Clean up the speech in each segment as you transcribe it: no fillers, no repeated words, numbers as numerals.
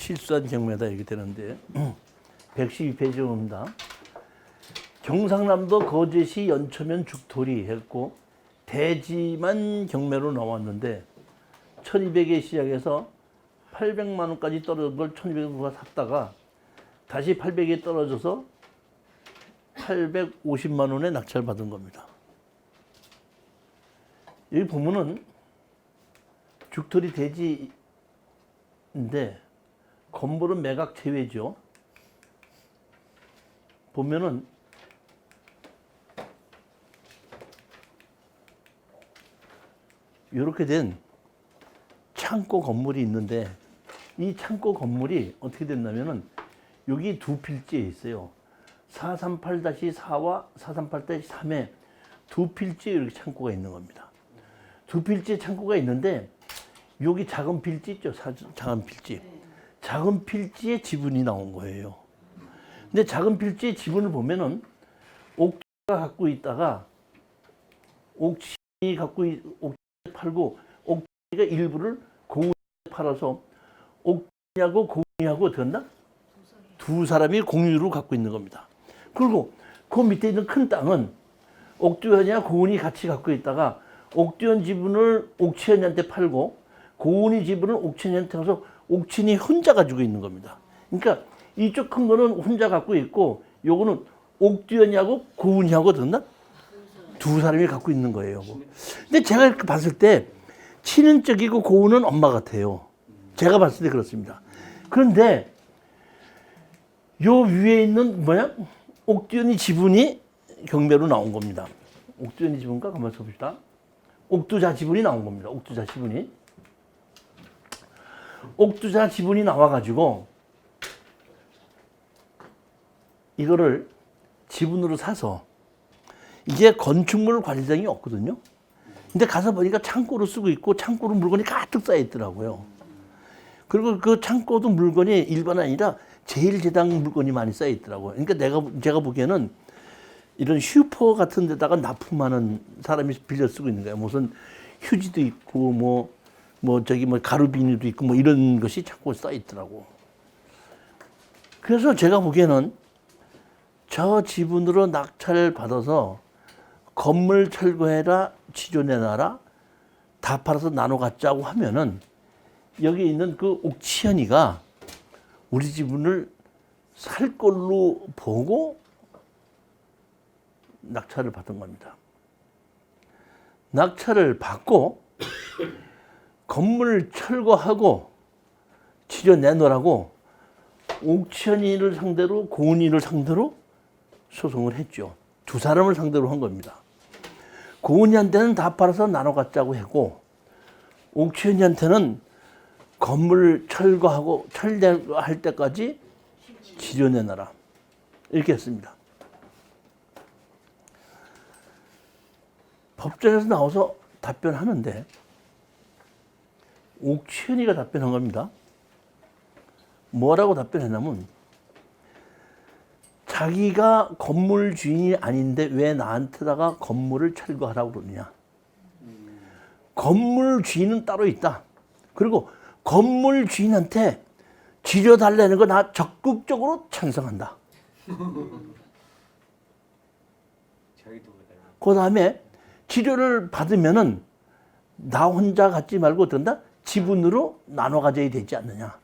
실수한 경매다 이렇게 되는데 112페이지입니다. 경상남도 거제시 연초면 죽돌이 했고 대지만 경매로 나왔는데 1200에 시작해서 800만 원까지 떨어진 걸 1200에 샀다가 다시 800에 떨어져서 850만 원에 낙찰 받은 겁니다. 여기 보면은 죽돌이 대지인데 건물은 매각 제외죠. 보면은 이렇게 된 창고 건물이 있는데 이 창고 건물이 어떻게 됐냐면은 여기 두 필지에 있어요. 438-4와 438-3에 두 필지에 이렇게 창고가 있는 겁니다. 두 필지에 창고가 있는데 여기 작은 필지 있죠? 작은 필지. 작은 필지에 지분이 나온 거예요. 근데 작은 필지의 지분을 보면은 옥주가 갖고 있다가 옥신이 팔고 옥주가 일부를 고운이 팔아서 옥주하고 고운이하고 어떻게 한다? 두 사람이 공유로 갖고 있는 겁니다. 그리고 그 밑에 있는 큰 땅은 옥주현이와 고운이 같이 갖고 있다가 옥주현 지분을 옥치현이한테 팔고 고운이 지분을 옥친이한테 가서 옥친이 혼자 가지고 있는 겁니다. 그러니까 이쪽 큰 거는 혼자 갖고 있고 요거는 옥주현이하고 고운이하고 듣나? 두 사람이 갖고 있는 거예요. 근데 제가 이렇게 봤을 때 친인적이고 고운은 엄마 같아요. 제가 봤을 때 그렇습니다. 그런데 요 위에 있는 뭐야? 옥주현이 지분이 경매로 나온 겁니다. 옥주현이 지분과 가만히 봅시다. 옥두자 지분이 나온 겁니다. 옥두자 지분이. 옥두자 지분이 나와가지고 이거를 지분으로 사서 이게 건축물 관리장이 없거든요. 근데 가서 보니까 창고로 쓰고 있고 창고로 물건이 가득 쌓여 있더라고요. 그리고 그 창고도 물건이 일반 아니라 제1제당 물건이 많이 쌓여 있더라고요. 그러니까 제가 보기에는 이런 슈퍼 같은 데다가 납품하는 사람이 빌려 쓰고 있는 거예요. 무슨 휴지도 있고 뭐 가루 비닐도 있고 뭐 이런 것이 창고에 쌓여 있더라고. 그래서 제가 보기에는 저 지분으로 낙찰을 받아서 건물 철거해라, 지존해놔라, 다 팔아서 나눠 갖자고 하면은 여기 있는 그 옥치현이가 우리 지분을 살 걸로 보고 낙찰을 받은 겁니다. 낙찰을 받고 건물 철거하고 지존내놓으라고 옥치현이를 상대로 고은이를 상대로 소송을 했죠. 두 사람을 상대로 한 겁니다. 고은이한테는 다 팔아서 나눠 갖자고 했고 옥치현이한테는 건물 철거하고 철대할 때까지 지존내놔라 이렇게 했습니다. 법정에서 나와서 답변하는데 옥치현이가 답변한 겁니다. 뭐라고 답변했냐면 자기가 건물 주인이 아닌데 왜 나한테다가 건물을 철거하라고 그러느냐. 건물 주인은 따로 있다. 그리고 건물 주인한테 지려달라는 거 나 적극적으로 찬성한다. 그 다음에 치료를 받으면은 나 혼자 갖지 말고 어떤다? 지분으로 나눠 가져야 되지 않느냐.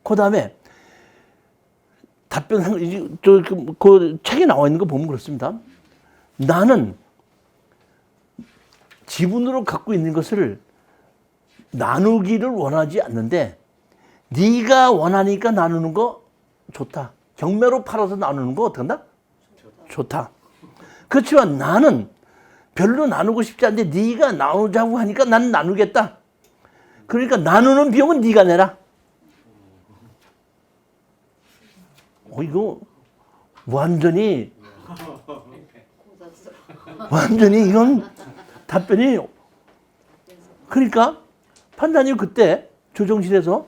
그 다음에 답변, 그 책에 나와 있는 거 보면 그렇습니다. 나는 지분으로 갖고 있는 것을 나누기를 원하지 않는데 네가 원하니까 나누는 거 좋다. 경매로 팔아서 나누는 거 어떡한다? 좋다. 그렇지만 나는 별로 나누고 싶지 않은데 네가 나누자고 하니까 나는 나누겠다. 그러니까 나누는 비용은 네가 내라. 이거 완전히 이건 답변이. 그러니까 판단이 그때 조정실에서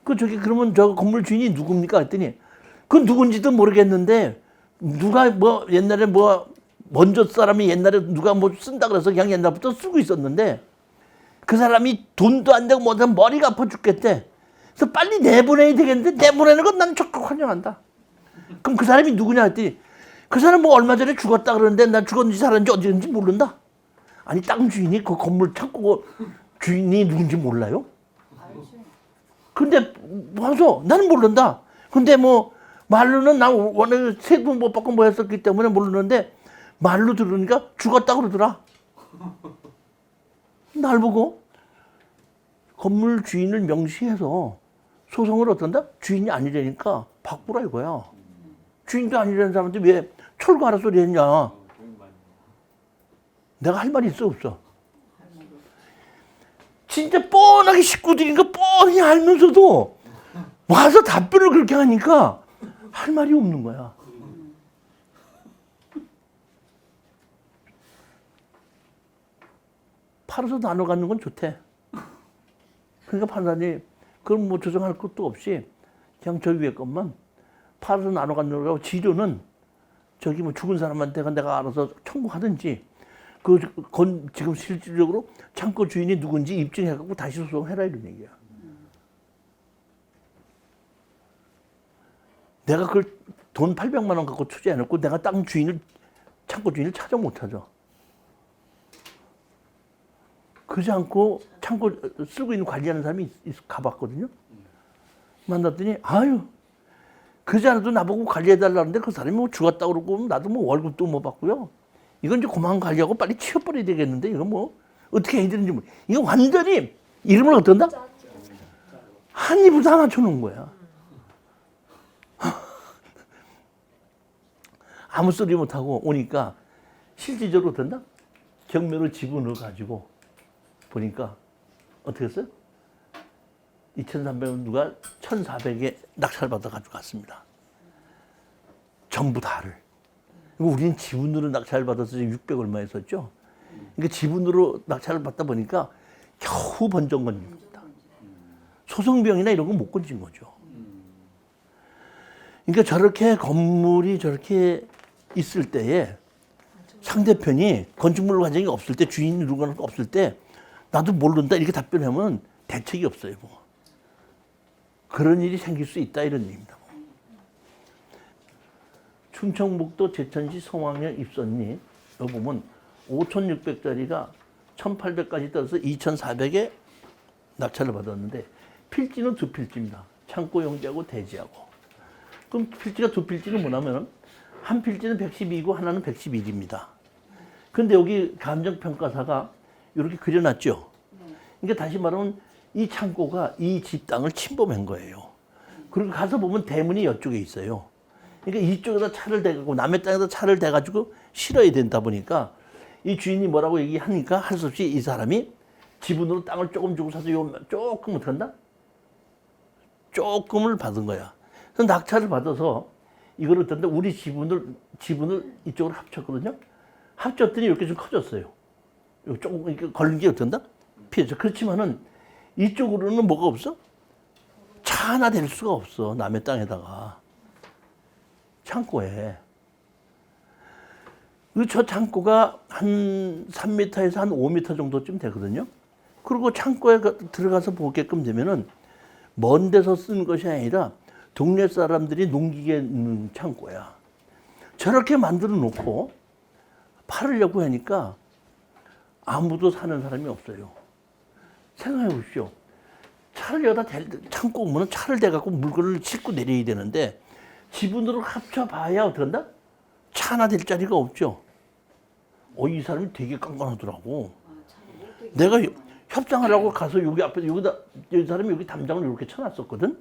그러면 저 건물 주인이 누굽니까 했더니 그 누군지도 모르겠는데 누가 뭐 옛날에 뭐 먼저 사람이 옛날에 누가 뭐 쓴다 그래서 그냥 옛날부터 쓰고 있었는데 그 사람이 돈도 안 되고 뭐든 머리가 아파 죽겠대. 그래서 빨리 내보내야 되겠는데 내보내는 건 나는 적극 환영한다. 그럼 그 사람이 누구냐 했더니 그 사람 뭐 얼마 전에 죽었다 그러는데 난 죽었는지 살았는지 어디인지 모른다. 아니 땅 주인이 그 건물 창고 주인이 누군지 몰라요? 근데 와서 나는 모른다. 근데 뭐 말로는 나 원래 세금 못 받고 뭐 했었기 때문에 모르는데 말로 들으니까 죽었다 그러더라. 날 보고 건물 주인을 명시해서 소송을 어떤다? 주인이 아니라니까 바꾸라 이거야. 주인도 아니라는 사람한테 왜 철거하라 소리 했냐. 내가 할 말이 있어 없어? 진짜 뻔하게 식구들인가 뻔히 알면서도 와서 답변을 그렇게 하니까 할 말이 없는 거야. 팔아서 나눠 갖는 건 좋대. 그러니까 판사님 그럼 뭐 조정할 것도 없이 그냥 저 위에 것만 팔아서 나눠 갖는 거라고 지료는 저기 뭐 죽은 사람한테 내가 알아서 청구하든지 지금 실질적으로 창고 주인이 누군지 입증해갖고 다시 소송해라 이런 얘기야. 내가 그걸 돈 800만 원 갖고 투자해놓고 내가 땅 주인을 창고 주인을 찾아 못 찾아. 그러지 않고 창고 쓰고 있는 관리하는 사람이 가봤거든요. 만났더니 아유 그러지 않아도 나보고 관리해달라는데 그 사람이 뭐 죽었다고 그러고 나도 뭐 월급도 못 받고요. 이건 이제 그만 관리하고 빨리 치워버려야 되겠는데 이거 뭐 어떻게 해야 되는지 모르. 이거 완전히 이름을 어떤다? 한 입을 다 맞춰놓은 거야. 아무 소리 못하고 오니까 실질적으로 어떤다? 경매로 지분을 가지고 보니까 어떻게 했어요? 2,300원 누가 1,400에 낙찰받아 가지고 갔습니다. 전부 다를. 우리는 지분으로 낙찰을 받아서 600 얼마 했었죠. 그러니까 지분으로 낙찰을 받다 보니까 겨우 번정 건진 겁니다. 소송비용이나 이런 건 못 건진 거죠. 그러니까 저렇게 건물이 저렇게 있을 때에 상대편이 건축물 과정이 없을 때 주인이 누구나 없을 때 나도 모른다 이렇게 답변하면 대책이 없어요. 뭐. 그런 일이 생길 수 있다 이런 얘기입니다. 충청북도 제천시 송황면 입선리 여기 보면 5,600짜리가 1,800까지 떨어서 2,400에 낙찰을 받았는데 필지는 두 필지입니다. 창고 용지하고 대지하고. 그럼 필지가 두 필지는 뭐냐면 한 필지는 112이고 하나는 111입니다. 그런데 여기 감정평가사가 이렇게 그려놨죠. 그러니까 다시 말하면 이 창고가 이 집 땅을 침범한 거예요. 그리고 가서 보면 대문이 이쪽에 있어요. 그러니까 이쪽에다 차를 대고 남의 땅에다 차를 대가지고 실어야 된다 보니까 이 주인이 뭐라고 얘기하니까 할 수 없이 이 사람이 지분으로 땅을 조금 주고 사서 조금 어떻게 한다? 조금을 받은 거야. 그래서 낙찰을 받아서 이걸 어떤데 우리 지분을 이쪽으로 합쳤거든요. 합쳤더니 이렇게 좀 커졌어요. 조금 이렇게 걸린 게 어떤다? 피해죠. 그렇지만은 이쪽으로는 뭐가 없어? 차 하나 댈 수가 없어. 남의 땅에다가. 창고에. 저 창고가 한 3m에서 한 5m 정도쯤 되거든요. 그리고 창고에 들어가서 보게끔 되면은 먼 데서 쓰는 것이 아니라 동네 사람들이 농기계 있는 창고야. 저렇게 만들어 놓고 팔으려고 하니까 아무도 사는 사람이 없어요. 생각해 보십시오. 차를 여기다 창고 오면 차를 대갖고 물건을 싣고 내려야 되는데 지분으로 합쳐봐야 어떻게 한다? 차 하나 될 자리가 없죠. 이 사람이 되게 깐깐하더라고. 내가 협상하려고 가서 여기 앞에 여기다 이 사람이 여기 담장을 이렇게 쳐놨었거든.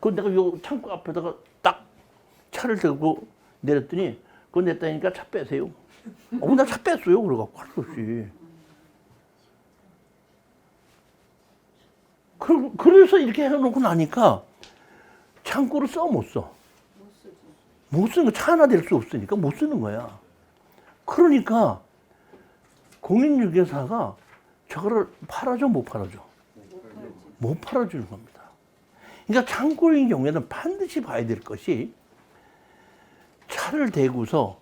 그 내가 요 창고 앞에다가 딱 차를 대고 내렸더니 그거 냈다니까 차 빼세요. 나 차 뺐어요. 그래갖고 할 수 없이. 그래서 이렇게 해놓고 나니까 창고를 못 써. 못 쓰는 거 차 하나 될 수 없으니까 못 쓰는 거야. 그러니까 공인중개사가 저거를 팔아줘 못 팔아줘? 못 팔아주는 겁니다. 그러니까 창고인 경우에는 반드시 봐야 될 것이 차를 대고서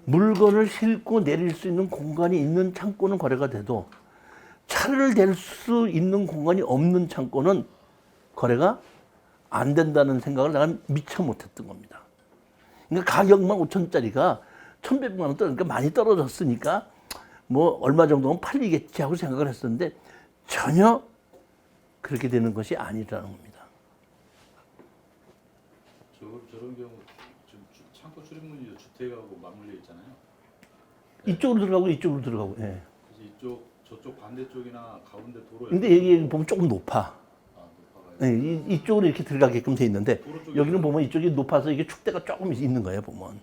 물건을 싣고 내릴 수 있는 공간이 있는 창고는 거래가 돼도 차를 댈 수 있는 공간이 없는 창고는 거래가 안 된다는 생각을 내가 미처 못했던 겁니다. 그러니까 가격만 5천짜리가 1,100만 원 떨어지니까 많이 떨어졌으니까 뭐 얼마 정도는 팔리겠지 하고 생각을 했었는데 전혀 그렇게 되는 것이 아니라는 겁니다. 저런 경우 지금 창고 출입문이 주택하고 맞물려 있잖아요. 이쪽으로 들어가고 이쪽으로 들어가고. 예. 그래서 저쪽 반대쪽이나 가운데 도로. 근데 여기 보면 조금 높아. 높아가지고. 예, 이쪽으로 이렇게 들어가게끔 돼 있는데 도로 여기는 보면 이쪽이 높아서 이게 축대가 조금 있는 거예요 보면.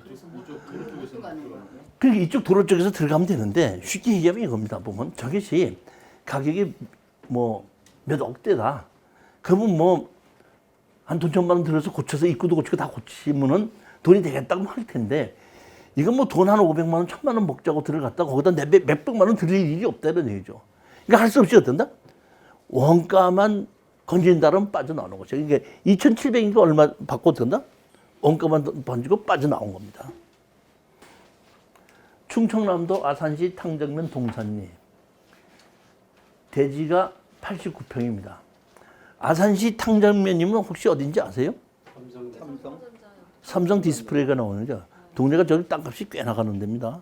이쪽 도로 쪽에서 들어가는 거예요? 그러니까 이쪽 도로 쪽에서 들어가면 되는데 쉽게 얘기하면 이겁니다. 보면 저것이 가격이 뭐 몇 억대다. 그러면 뭐 한 돈 천만 원 들여서 고쳐서 입구도 고치고 다 고치면은 돈이 되겠다고 할 텐데 이건 뭐 돈 한 500만 원, 1,000만 원 먹자고 들어갔다가 거기다 몇백만 원 들일 일이 없다는 얘기죠. 그러니까 할 수 없이 어떤다? 원가만 건진다면 빠져나오는 거죠. 그러니까 2,700인가 얼마 받고 어떤다? 원가만 번지고 빠져나온 겁니다. 충청남도 아산시 탕정면 동산리. 대지가 89평입니다. 아산시 탕정면이면 혹시 어딘지 아세요? 삼성 디스플레이가 나오는 거. 동네가 저기 땅값이 꽤 나가는 데입니다.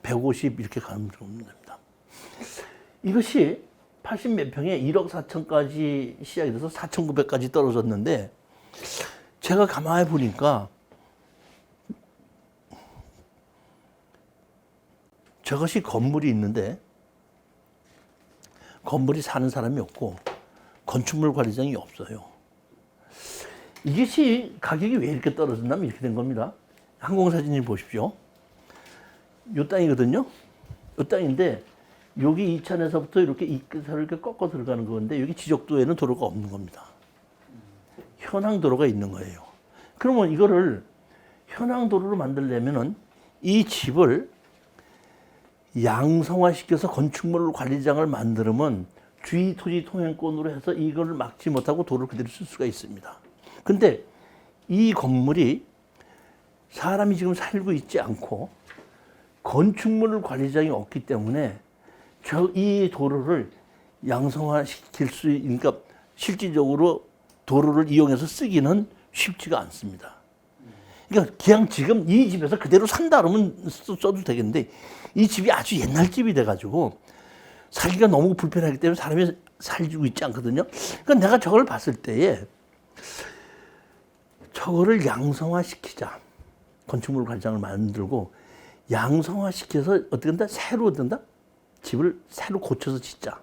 150 이렇게 가는 됩니다. 이것이 80 몇 평에 1억 4천까지 시작이 돼서 4,900까지 떨어졌는데 제가 가만히 보니까 저것이 건물이 있는데 건물이 사는 사람이 없고 건축물 관리장이 없어요. 이것이 가격이 왜 이렇게 떨어졌냐면 이렇게 된 겁니다. 항공사진을 보십시오. 요 땅이거든요. 요 땅인데 여기 이천에서부터 이렇게 이렇게 꺾어 들어가는 건데 여기 지적도에는 도로가 없는 겁니다. 현황 도로가 있는 거예요. 그러면 이거를 현황 도로로 만들려면은 이 집을 양성화시켜서 건축물 관리장을 만들면 주의 토지 통행권으로 해서 이걸 막지 못하고 도로를 그대로 쓸 수가 있습니다. 근데 이 건물이 사람이 지금 살고 있지 않고 건축물 관리장이 없기 때문에 이 도로를 양성화시킬 수, 그러니까 실질적으로 도로를 이용해서 쓰기는 쉽지가 않습니다. 그러니까 그냥 지금 이 집에서 그대로 산다 그러면 써도 되겠는데 이 집이 아주 옛날 집이 돼가지고 살기가 너무 불편하기 때문에 사람이 살고 있지 않거든요. 그러니까 내가 저걸 봤을 때에 저거를 양성화시키자. 건축물 관리장을 만들고 양성화시켜서 어떻게 한다? 새로 어떤다? 집을 새로 고쳐서 짓자.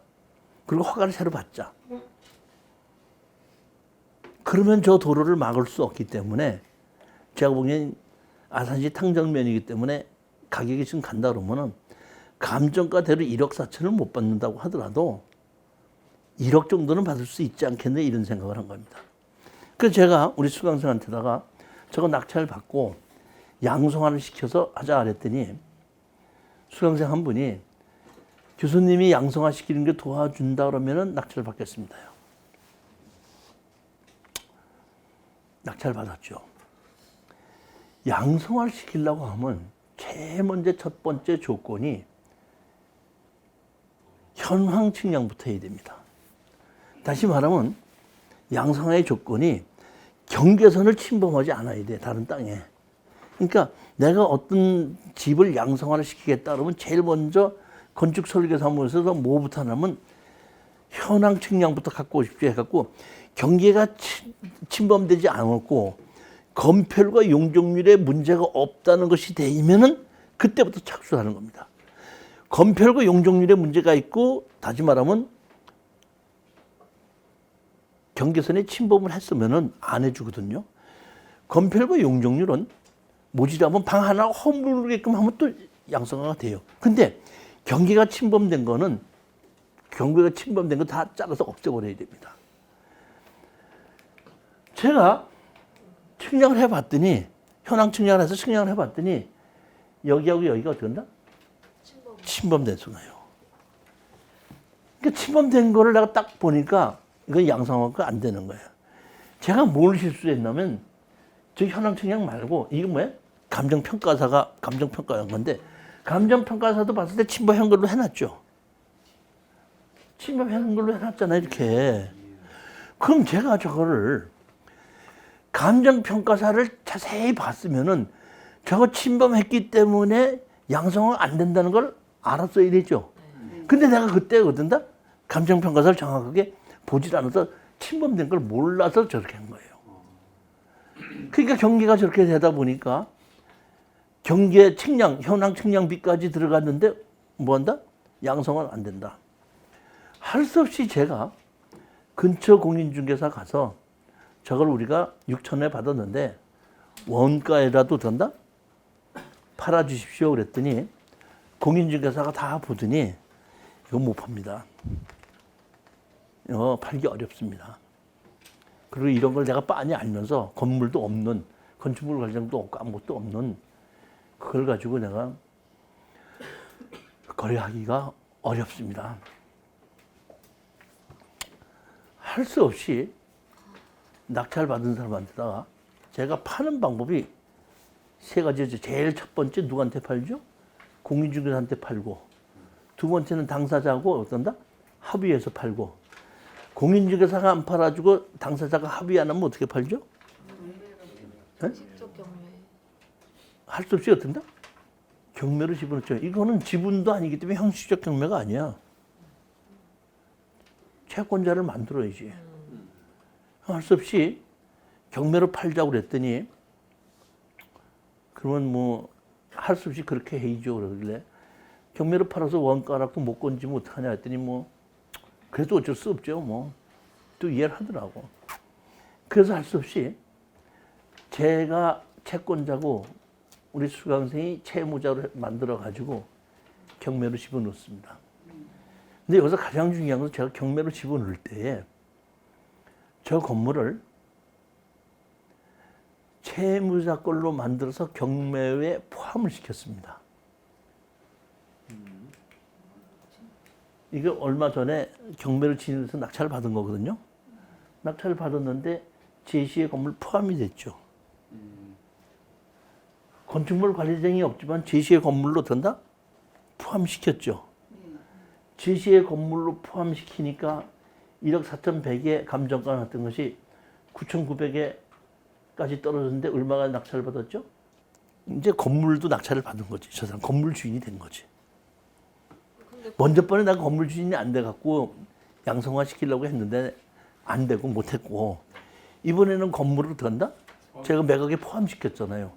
그리고 허가를 새로 받자. 그러면 저 도로를 막을 수 없기 때문에 제가 보기엔 아산시 탕정면이기 때문에 가격이 지금 간다 그러면은 감정가대로 1억 4천을 못 받는다고 하더라도 1억 정도는 받을 수 있지 않겠네 이런 생각을 한 겁니다. 그래서 제가 우리 수강생한테다가 저거 낙찰 받고 양성화를 시켜서 하자 그랬더니 수강생 한 분이 교수님이 양성화 시키는 게 도와준다 그러면은 낙찰 받겠습니다요. 낙찰 받았죠. 양성화를 시키려고 하면 제일 먼저 첫 번째 조건이 현황 측량부터 해야 됩니다. 다시 말하면 양성화의 조건이 경계선을 침범하지 않아야 돼, 다른 땅에. 그러니까 내가 어떤 집을 양성화를 시키겠다 그러면 제일 먼저 건축설계사무소에서 뭐부터 하냐면 현황 측량부터 갖고 오십시오 해갖고 경계가 침범되지 않았고 건폐율과 용적률에 문제가 없다는 것이 되면은 그때부터 착수하는 겁니다. 건폐율과 용적률에 문제가 있고 다시 말하면 경계선에 침범을 했으면은 안 해주거든요. 건폐율과 용적률은 모자라면 방 하나 허물게끔 하면 또 양성화가 돼요. 근데 경계가 침범된 거는 경계가 침범된 거 다 잘라서 없애버려야 됩니다. 제가 측량을 해봤더니 현황 측량을 해서 측량을 해봤더니 여기하고 여기가 어떻게 된다? 침범된 순간이에요. 그러니까 침범된 거를 내가 딱 보니까 이건 양성화가 안 되는 거예요. 제가 뭘 실수했냐면 저 현황 측량 말고 이거 뭐야? 감정평가사가 감정평가한 건데 감정평가사도 봤을 때 침범한 걸로 해놨죠. 침범한 걸로 해놨잖아요, 이렇게. 그럼 제가 저거를 감정평가사를 자세히 봤으면은 저거 침범했기 때문에 양성은 안 된다는 걸 알았어야 되죠. 근데 내가 그때 어떤다? 감정평가사를 정확하게 보질 않아서 침범된 걸 몰라서 저렇게 한 거예요. 그러니까 경계가 저렇게 되다 보니까 경계 측량, 현황 측량비까지 들어갔는데 뭐 한다? 양성은 안 된다. 할 수 없이 제가 근처 공인중개사 가서 저걸 우리가 6천에 받았는데 원가에라도 된다? 팔아주십시오 그랬더니 공인중개사가 다 보더니 이거 못 팝니다. 팔기 어렵습니다. 그리고 이런 걸 내가 빤히 알면서 건물도 없는, 건축물 관장도 없고 아무것도 없는 그걸 가지고 내가 거래하기가 어렵습니다. 할 수 없이 낙찰 받은 사람한테다가 제가 파는 방법이 세 가지죠. 제일 첫 번째 누구한테 팔죠? 공인중개사한테 팔고, 두 번째는 당사자하고 어떤다? 합의해서 팔고, 공인중개사가 안 팔아주고 당사자가 합의 안 하면 어떻게 팔죠? 직접 경매. 할 수 없이 어떤다? 경매로 집어넣죠. 이거는 지분도 아니기 때문에 형식적 경매가 아니야. 채권자를 만들어야지. 할 수 없이 경매로 팔자고 그랬더니 그러면 뭐 할 수 없이 그렇게 해야죠. 그러길래 경매로 팔아서 원가락도 못 건지면 어떡하냐 했더니 뭐 그래도 어쩔 수 없죠. 뭐 또 이해를 하더라고. 그래서 할 수 없이 제가 채권자고 우리 수강생이 채무자로 만들어 가지고 경매로 집어넣습니다. 근데 여기서 가장 중요한 건 제가 경매로 집어넣을 때에 저 건물을 채무자 걸로 만들어서 경매에 포함을 시켰습니다. 이게 얼마 전에 경매를 진행해서 낙찰을 받은 거거든요. 낙찰을 받았는데 제시의 건물 포함이 됐죠. 건축물 관리자이 없지만 제시의 건물로 든다? 포함시켰죠. 제시의 건물로 포함시키니까 1억 4,100에 감정가 났던 것이 9,900에까지 떨어졌는데 얼마가 낙찰을 받았죠? 이제 건물도 낙찰을 받은 거지. 저 사람 건물 주인이 된 거지. 먼저 번에 내가 건물 주인이 안 돼갖고 양성화 시키려고 했는데 안 되고 못했고, 이번에는 건물을 든다? 제가 매각에 포함시켰잖아요.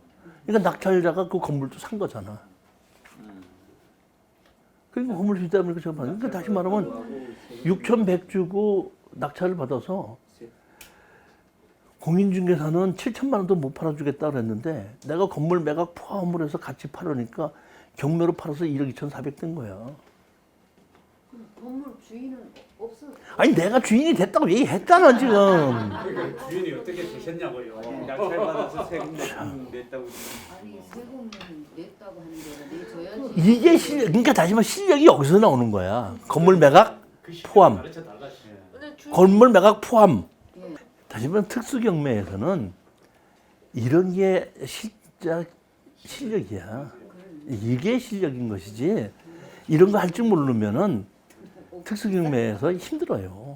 그러니까 낙찰자가 그 건물도 산 거잖아. 그러니까 건물 주다 보니까 제가 받는. 그러니까 다시 말하면 6,100 주고 낙찰을 받아서 공인중개사는 7천만 원도 못 팔아주겠다 그랬는데 내가 건물 매각 포함을 해서 같이 팔으니까 경매로 팔아서 1억 2,400 된 거야. 건물 주인은 없어. 아니 내가 주인이 됐다고 얘기했잖아 지금. 그러니까 주인이 어떻게 되셨냐고요. 낙찰 받아서 세금 냈다고. 아니 세금은 냈다고 하는 게 내줘야지. 이게 그러니까 다시 말해 실력이 여기서 나오는 거야. 건물 매각 포함, 가르쳐 달라지. 근데 주 건물 매각 포함. 예. 다시 말해 특수 경매에서는 이런 게 진짜 실력이야. 이게 실력인 것이지. 이런 거 할 줄 모르면은 특수 경매에서 힘들어요.